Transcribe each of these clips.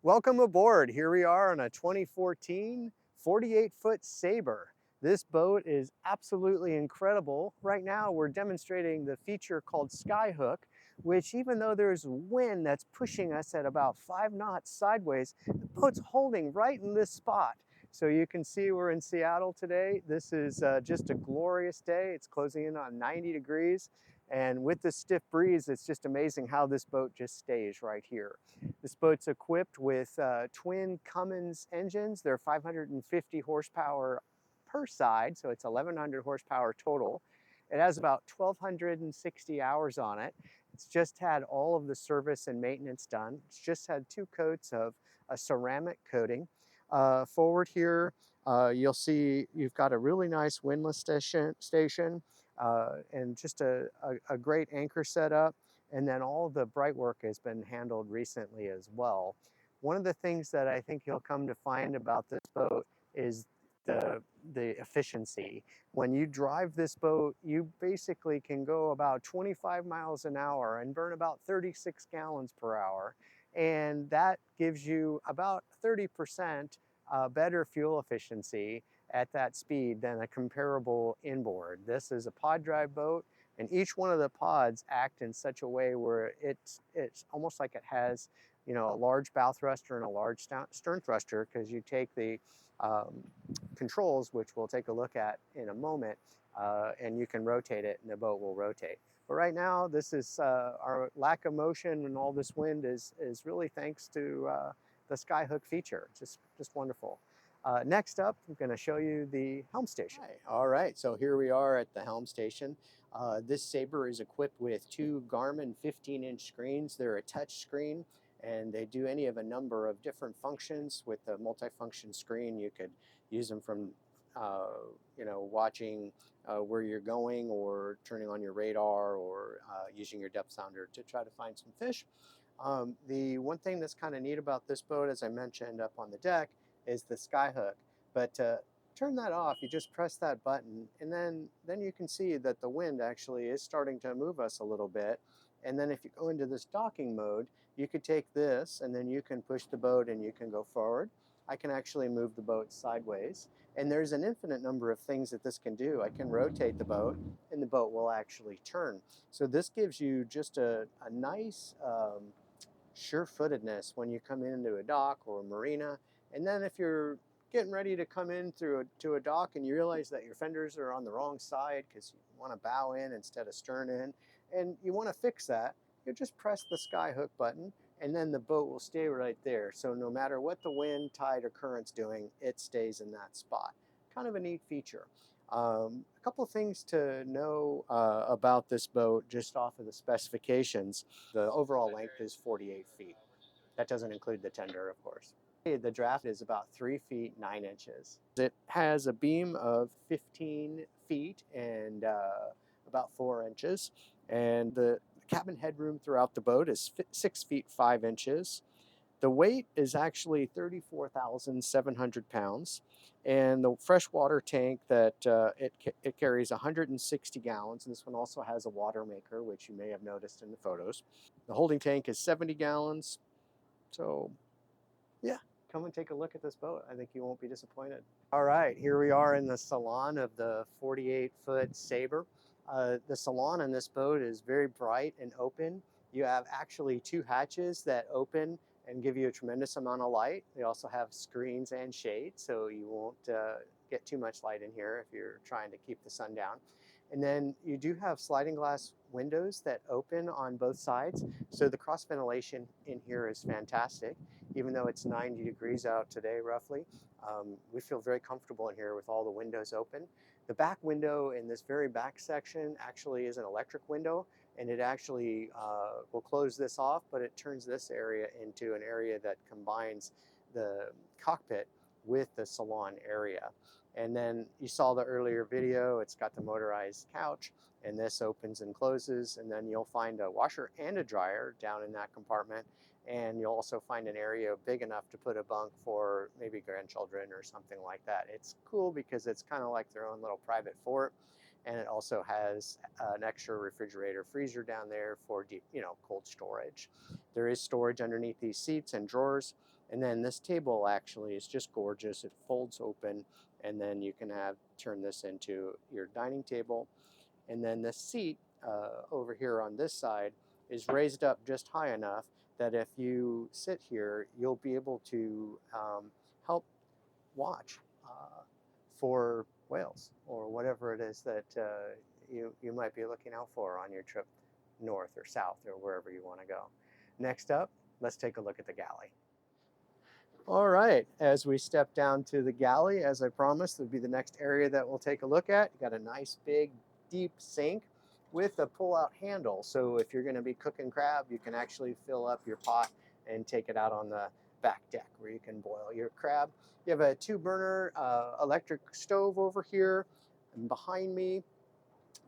Welcome aboard. Here we are on a 2014 48-foot Sabre. This boat is absolutely incredible. Right now we're demonstrating the feature called Skyhook, which even though there's wind that's pushing us at about 5 knots sideways, the boat's holding right in this spot. So you can see we're in Seattle today. This is just a glorious day. It's closing in on 90 degrees. And with the stiff breeze, it's just amazing how this boat just stays right here. This boat's equipped with twin Cummins engines. They're 550 horsepower per side, so it's 1,100 horsepower total. It has about 1,260 hours on it. It's just had all of the service and maintenance done. It's just had 2 coats of a ceramic coating. Forward here, you'll see you've got a really nice windlass station and just a great anchor setup. And then all the bright work has been handled recently as well. One of the things that I think you'll come to find about this boat is the efficiency. When you drive this boat, you basically can go about 25 miles an hour and burn about 36 gallons per hour. And that gives you about 30% better fuel efficiency at that speed than a comparable inboard. This is a pod drive boat, and each one of the pods act in such a way where it's almost like it has, you know, a large bow thruster and a large stern thruster, because you take the controls, which we'll take a look at in a moment, and you can rotate it and the boat will rotate. But right now, this is our lack of motion and all this wind is really thanks to the Skyhook feature. Just wonderful. Next up, I'm going to show you the helm station. All right, so here we are at the helm station. This Sabre is equipped with 2 Garmin 15-inch screens. They're a touch screen, and they do any of a number of different functions. With the multi-function screen, you could use them from you know, watching where you're going, or turning on your radar, or using your depth sounder to try to find some fish. The one thing that's kind of neat about this boat, as I mentioned up on the deck, is the Skyhook. But to turn that off, you just press that button, and then you can see that the wind actually is starting to move us a little bit. And then if you go into this docking mode, you could take this and then you can push the boat and you can go forward. I can actually move the boat sideways. And there's an infinite number of things that this can do. I can rotate the boat and the boat will actually turn. So this gives you just a nice sure-footedness when you come into a dock or a marina. And then if you're getting ready to come in to a dock and you realize that your fenders are on the wrong side because you want to bow in instead of stern in, and you want to fix that, you just press the Skyhook button and then the boat will stay right there. So no matter what the wind, tide, or current's doing, it stays in that spot. Kind of a neat feature. A couple of things to know about this boat just off of the specifications. The overall length is 48 feet. That doesn't include the tender, of course. The draft is about 3 feet 9 inches. It has a beam of 15 feet and about 4 inches. And the cabin headroom throughout the boat is 6 feet 5 inches. The weight is actually 34,700 pounds. And the freshwater tank that it carries 160 gallons. And this one also has a water maker, which you may have noticed in the photos. The holding tank is 70 gallons. So yeah, come and take a look at this boat. I think you won't be disappointed. All right, here we are in the salon of the 48-foot Sabre. The salon on this boat is very bright and open. You have actually 2 hatches that open and give you a tremendous amount of light. They also have screens and shade, so you won't get too much light in here if you're trying to keep the sun down. And then you do have sliding glass windows that open on both sides, so the cross ventilation in here is fantastic. Even though it's 90 degrees out today, roughly, we feel very comfortable in here with all the windows open. The back window in this very back section actually is an electric window, and it actually will close this off, but it turns this area into an area that combines the cockpit with the salon area. And then you saw the earlier video, it's got the motorized couch, and this opens and closes, and then you'll find a washer and a dryer down in that compartment. And you'll also find an area big enough to put a bunk for maybe grandchildren or something like that. It's cool because it's kind of like their own little private fort. And it also has an extra refrigerator freezer down there for deep, cold storage. There is storage underneath these seats and drawers. And then this table actually is just gorgeous. It folds open, and then you can turn this into your dining table. And then the seat over here on this side is raised up just high enough that if you sit here, you'll be able to help watch for whales or whatever it is that you might be looking out for on your trip north or south or wherever you want to go. Next up, let's take a look at the galley. All right, as we step down to the galley, as I promised, would be the next area that we'll take a look at. You got a nice big deep sink with a pull-out handle. So if you're going to be cooking crab, you can actually fill up your pot and take it out on the back deck where you can boil your crab. You have a 2-burner electric stove over here, and behind me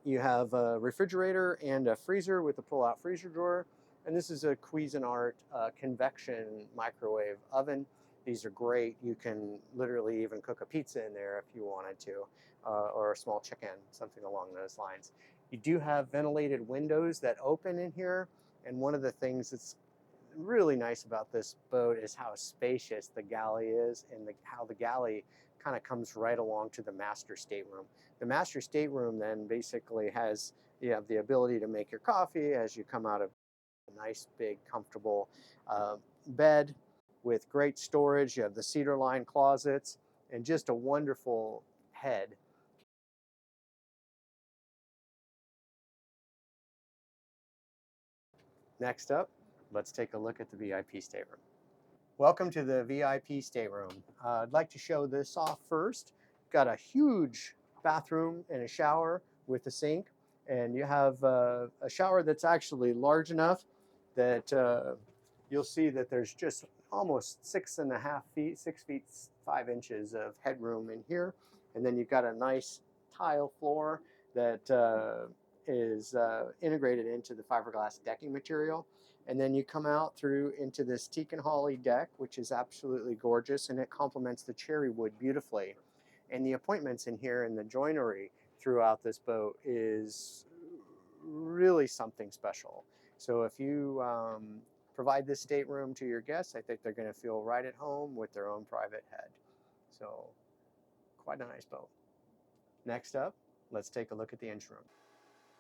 you have a refrigerator and a freezer with a pull-out freezer drawer. And this is a Cuisinart convection microwave oven. These are great. You can literally even cook a pizza in there if you wanted to, or a small chicken, something along those lines. You do have ventilated windows that open in here. And one of the things that's really nice about this boat is how spacious the galley is, and how the galley kind of comes right along to the master stateroom. The master stateroom then basically you have the ability to make your coffee as you come out of a nice big comfortable bed with great storage. You have the cedar lined closets and just a wonderful head. Next up, let's take a look at the VIP stateroom. Welcome to the VIP stateroom. I'd like to show this off first. Got a huge bathroom and a shower with a sink, and you have a shower that's actually large enough that you'll see that there's just almost 6.5 feet, 6 feet 5 inches of headroom in here. And then you've got a nice tile floor that is integrated into the fiberglass decking material. And then you come out through into this teak and holly deck, which is absolutely gorgeous, and it complements the cherry wood beautifully. And the appointments in here and the joinery throughout this boat is really something special. So if you provide this stateroom to your guests, I think they're going to feel right at home with their own private head. So quite a nice boat. Next up, let's take a look at the engine room.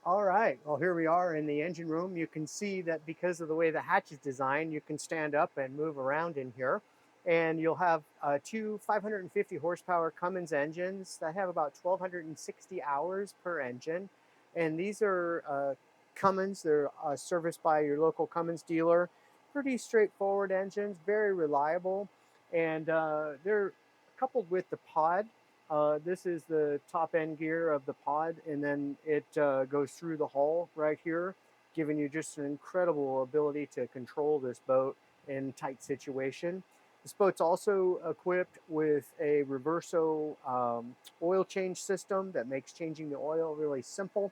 All right, well, here we are in the engine room. You can see that because of the way the hatch is designed, you can stand up and move around in here. And you'll have two 550 horsepower Cummins engines that have about 1,260 hours per engine. And these are Cummins. They're serviced by your local Cummins dealer. Pretty straightforward engines, very reliable. And they're coupled with the pod. This is the top end gear of the pod, and then it goes through the hull right here, giving you just an incredible ability to control this boat in a tight situation. This boat's also equipped with a reverso oil change system that makes changing the oil really simple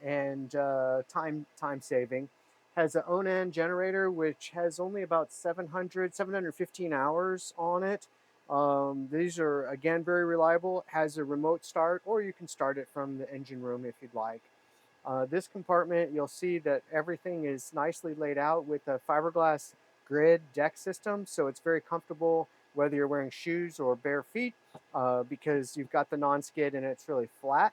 and time saving. Has an Onan generator, which has only about 715 hours on it. These are, again, very reliable. It has a remote start, or you can start it from the engine room if you'd like. This compartment, you'll see that everything is nicely laid out with a fiberglass grid deck system, so it's very comfortable whether you're wearing shoes or bare feet because you've got the non-skid and it's really flat.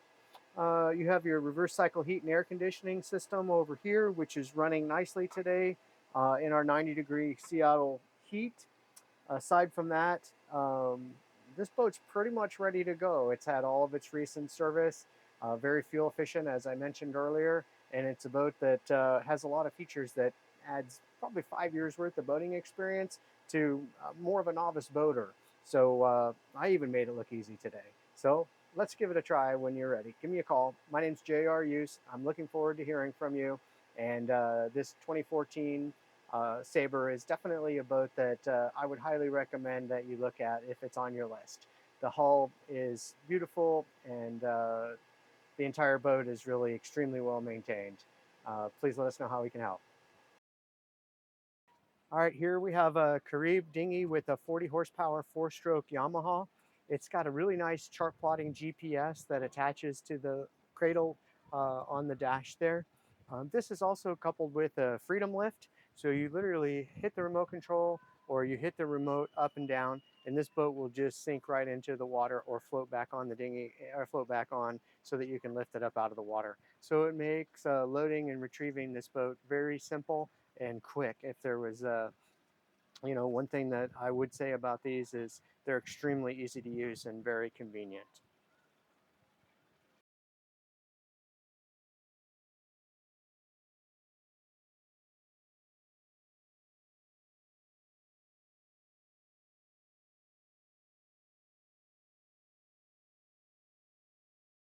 You have your reverse cycle heat and air conditioning system over here, which is running nicely today in our 90-degree Seattle heat. Aside from that, this boat's pretty much ready to go. It's had all of its recent service, very fuel efficient, as I mentioned earlier, and it's a boat that has a lot of features that adds probably 5 years worth of boating experience to more of a novice boater. So I even made it look easy today. So let's give it a try when you're ready. Give me a call. My name's J.R. Yuse. I'm looking forward to hearing from you. And this 2014 Sabre is definitely a boat that I would highly recommend that you look at if it's on your list. The hull is beautiful, and the entire boat is really extremely well maintained. Please let us know how we can help. All right, here we have a Carib dinghy with a 40 horsepower 4-stroke Yamaha. It's got a really nice chart plotting GPS that attaches to the cradle on the dash there. This is also coupled with a Freedom Lift. So you literally hit the remote control, or you hit the remote up and down, and this boat will just sink right into the water or float back on the dinghy, or float back on, so that you can lift it up out of the water. So it makes loading and retrieving this boat very simple and quick. If there was one thing that I would say about these is they're extremely easy to use and very convenient.